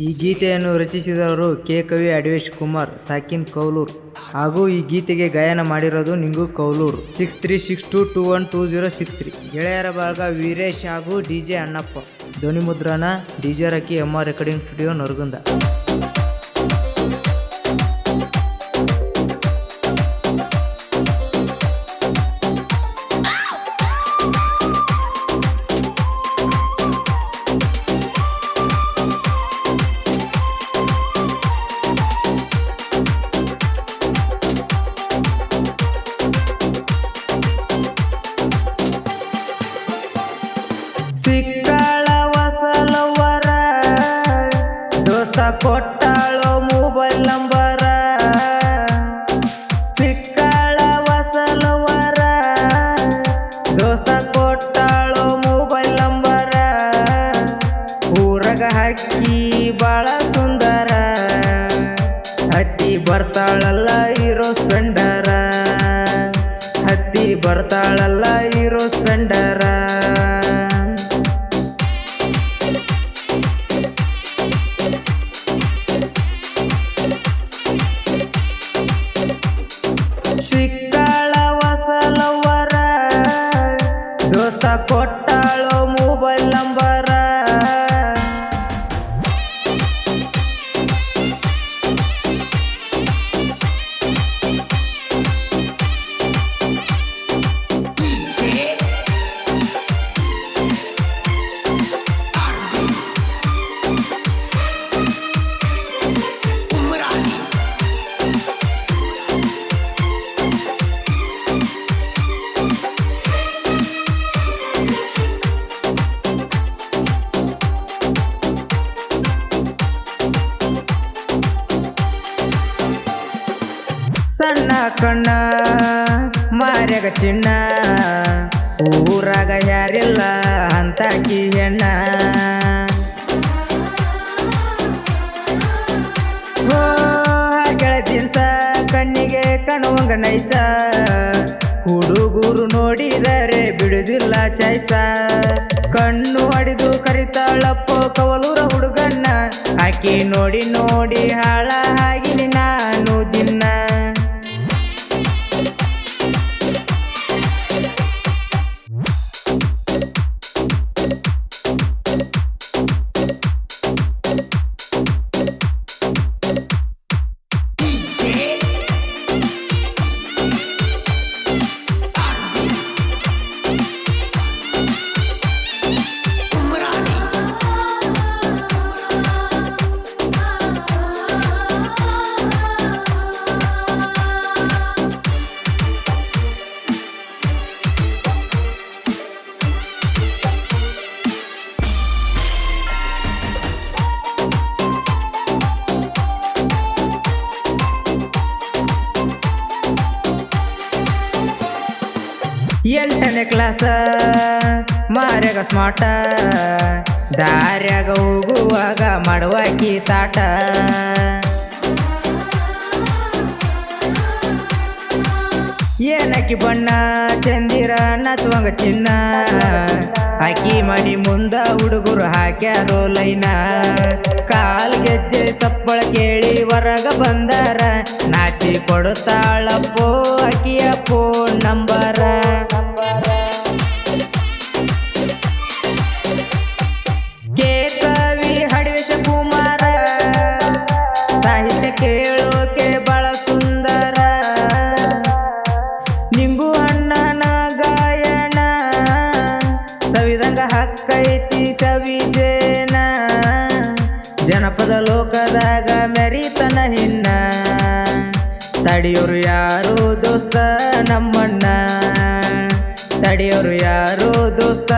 ಈ ಗೀತೆಯನ್ನು ರಚಿಸಿದವರು ಕೆ ಕವಿ ಅಡ್ವೇಶ್ ಕುಮಾರ್ ಸಾಕಿನ್ ಕೌಲೂರ್ ಹಾಗೂ ಈ ಗೀತೆಗೆ ಗಾಯನ ಮಾಡಿರೋದು ನಿಂಗು ಕೌಲೂರ್. 6362212063. ಗೆಳೆಯರ ಭಾಗ ವೀರೇಶ್ ಹಾಗೂ DJ ಅಣ್ಣಪ್ಪ. ಧ್ವನಿ ಮುದ್ರಣ DJ Rocky MR recording studio Naragund. ಸಿಕ್ಕಳ ವಸಲವರ ದೋಸ್ತ ಕೊಟ್ಟಾಳೋ ಮೊಬೈಲ್ ನಂಬರ. ಸಿಕ್ಕಳ ವಸಲವರ ದೋಸ್ತ ಕೊಟ್ಟಾಳೋ ಮೊಬೈಲ್ ನಂಬರ. ಊರಗ ಹಕ್ಕಿ ಬಾಳ ಸುಂದರ ಹತ್ತಿ ಬರ್ತಾಳಲ್ಲ ಹೀರೋ ಸ್ಪೆಂಡರ. ಹತ್ತಿ ಬರ್ತಾಳಲ್ಲ ಹೀರೋ ಸ್ಪೆಂಡರ. ಸಿಕ್ಕಳ ವಸಲವರ ದೋಸ್ತ ಕೊಟ್ಟಾಳೋ ಮೊಬೈಲ್ ನಂಬರ. ಸಣ್ಣ ಕಣ್ಣ ಮಾರ್ಯಾಗ ಚಿನ್ನ ಊರಾಗ ಯಾರಿಲ್ಲ ಅಂತಾಕಿ ಹೆಣ್ಣ. ಓ ಹಾಗೆಳ ಜಿನ್ಸ ಕಣ್ಣಿಗೆ ಕಣವಂಗ ನೈಸ. ಹುಡುಗರು ನೋಡಿದರೆ ಬಿಡುದಿಲ್ಲ ಚಾಯ್ಸ. ಕಣ್ಣು ಹೊಡೆದು ಕರಿತಾಳಪ್ಪೋ ಕವಲೂರ ಹುಡುಗಣ್ಣ. ಆಕಿ ನೋಡಿ ನೋಡಿ ಹಾಳ ಆಗಿನಿ ನಾನು ದಿನ. ಎಂಟನೇ ಕ್ಲಾಸ ಮಾರ್ಯಾಗ ಸ್ಮಾಟ. ದಾರ್ಯಾಗ ಹೋಗುವಾಗ ಮಾಡುವಾಕಿ ತಾಟ. ಏನಕ್ಕಿ ಬಣ್ಣ ಚಂದಿರ ನಚ್ಚುವಂಗ ಚಿನ್ನ. ಆಕಿ ಮನಿ ಮುಂದ ಹುಡುಗರು ಹಾಕ್ಯಾರೋ ಲೈನ. ಕಾಲ್ ಗೆಜ್ಜೆ ಸಪ್ಪಳ ಕೇಳಿ ಹೊರಗ ಬಂದಾರ. ನಾಚಿ ಕೊಡುತ್ತಾಳಪ್ಪೋ ಆಕಿಯ ಫೋನ್ ನಂಬರ. ಕೆ ಕವಿ ಅಡ್ವೇಶ್ ಕುಮಾರ ಸಾಹಿತ್ಯ ಕೇಳೋಕೆ ಬಾಳ ಸುಂದರ. ನಿಂಗು ಅಣ್ಣನ ಗಾಯನ ಸವಿದಂಗ ಹಕ್ಕೈತಿ ಸವಿಜೇನ. ಜನಪದ ಲೋಕದಾಗ ಮೆರಿತನ ಹಿನ್ನ. ತಡಿಯೋರು ಯಾರು ದೋಸ್ತ ನಮ್ಮಣ್ಣ. ತಡಿಯೋರು ಯಾರು ದೋಸ್ತ